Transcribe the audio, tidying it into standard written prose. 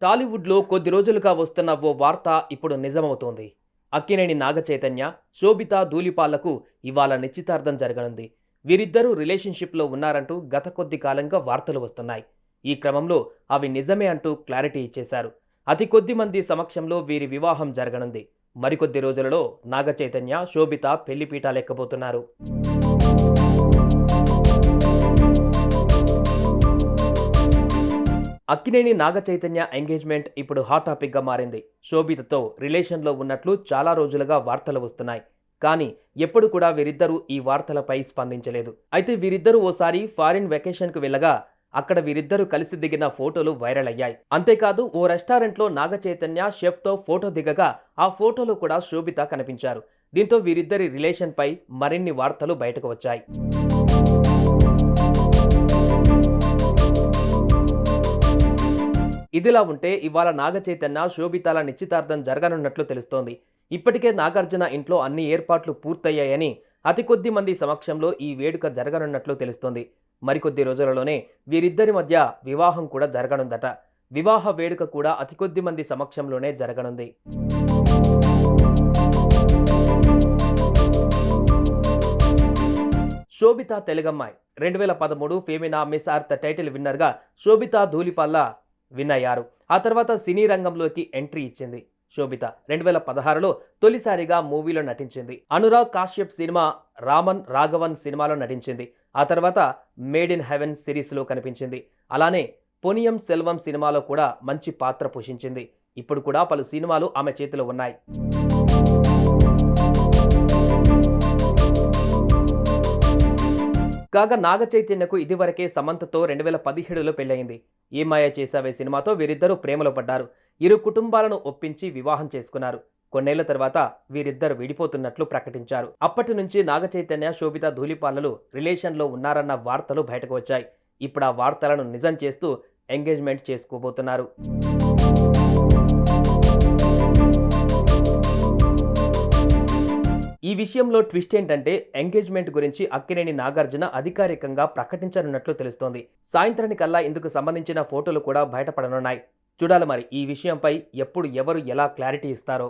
టాలీవుడ్‌లో కొద్ది రోజులుగా వస్తున్న ఓ వార్త ఇప్పుడు నిజమవుతోంది. అక్కినేని నాగచైతన్య, శోభిత ధూళిపాలకు ఇవాళ నిశ్చితార్థం జరగనుంది. వీరిద్దరూ రిలేషన్‌షిప్‌లో ఉన్నారంటూ గత కొద్ది కాలంగా వార్తలు వస్తున్నాయి. ఈ క్రమంలో అవి నిజమే అంటూ క్లారిటీ ఇచ్చేశారు. అతి కొద్ది మంది సమక్షంలో వీరి వివాహం జరగనుంది. మరికొద్ది రోజులలో నాగచైతన్య, శోభిత పెళ్లిపీటాలెక్కబోతున్నారు. అక్కినేని నాగచైతన్య ఎంగేజ్మెంట్ ఇప్పుడు హాట్ టాపిక్‌గా మారింది. శోభితతో రిలేషన్‌లో ఉన్నట్లు చాలా రోజులుగా వార్తలు వస్తున్నాయి. కానీ ఎప్పుడు కూడా వీరిద్దరూ ఈ వార్తలపై స్పందించలేదు. అయితే వీరిద్దరూ ఓసారి ఫారిన్ వెకేషన్‌కు వెళ్ళగా అక్కడ వీరిద్దరూ కలిసి దిగిన ఫోటోలు వైరల్ అయ్యాయి. అంతేకాదు ఓ రెస్టారెంట్‌లో నాగచైతన్య షెఫ్‌తో ఫోటో దిగగా ఆ ఫోటోలో కూడా శోభిత కనిపించారు. దీంతో వీరిద్దరి రిలేషన్‌పై మరిన్ని వార్తలు బయటకు వచ్చాయి. ఇదిలా ఉంటే ఇవాళ నాగచైతన్య, శోభితల నిశ్చితార్థం జరగనున్నట్లు తెలుస్తోంది. ఇప్పటికే నాగార్జున ఇంట్లో అన్ని ఏర్పాట్లు పూర్తయ్యాయని, అతి కొద్ది మంది సమక్షంలో ఈ వేడుక జరగనున్నట్లు తెలుస్తోంది. మరికొద్ది రోజులలోనే వీరిద్దరి మధ్య వివాహం కూడా జరగనుందట. వివాహ వేడుక కూడా అతి కొద్ది మంది సమక్షంలోనే జరగనుంది. శోభిత తెలుగమ్మాయి 2013 ఫెమినా మిస్ అర్త్ టైటిల్ విన్నర్గా శోభిత ధూళిపాల విన్ అయ్యారు. ఆ తర్వాత సినీ రంగంలోకి ఎంట్రీ ఇచ్చింది. శోభిత 2016లో తొలిసారిగా మూవీలో నటించింది. అనురాగ్ కాశ్యప్ సినిమా రామన్ రాఘవన్ సినిమాలో నటించింది. ఆ తర్వాత మేడ్ ఇన్ హెవెన్ సిరీస్లో కనిపించింది. అలానే పొనియం సెల్వం సినిమాలో కూడా మంచి పాత్ర పోషించింది. ఇప్పుడు కూడా పలు సినిమాలు ఆమె చేతిలో ఉన్నాయి. కాగా నాగచైతన్యకు ఇదివరకే సమంతతో 2017లో పెళ్లయింది. ఏ మాయ చేసావే సినిమాతో వీరిద్దరూ ప్రేమలో పడ్డారు. ఇరు కుటుంబాలను ఒప్పించి వివాహం చేసుకున్నారు. కొన్నేళ్ల తర్వాత వీరిద్దరు విడిపోతున్నట్లు ప్రకటించారు. అప్పటి నుంచి నాగచైతన్య, శోభిత ధూళిపాలలు రిలేషన్లో ఉన్నారన్న వార్తలు బయటకు వచ్చాయి. ఇప్పుడు ఆ వార్తలను నిజం చేస్తూ ఎంగేజ్మెంట్ చేసుకోబోతున్నారు. ఈ విషయంలో ట్విస్ట్ ఏంటంటే ఎంగేజ్మెంట్ గురించి అక్కినేని నాగార్జున అధికారికంగా ప్రకటించనున్నట్లు తెలుస్తోంది. సాయంత్రానికల్లా ఇందుకు సంబంధించిన ఫోటోలు కూడా బయటపడనున్నాయి. చూడాలి మరి ఈ విషయంపై ఎప్పుడు ఎవరు ఎలా క్లారిటీ ఇస్తారో.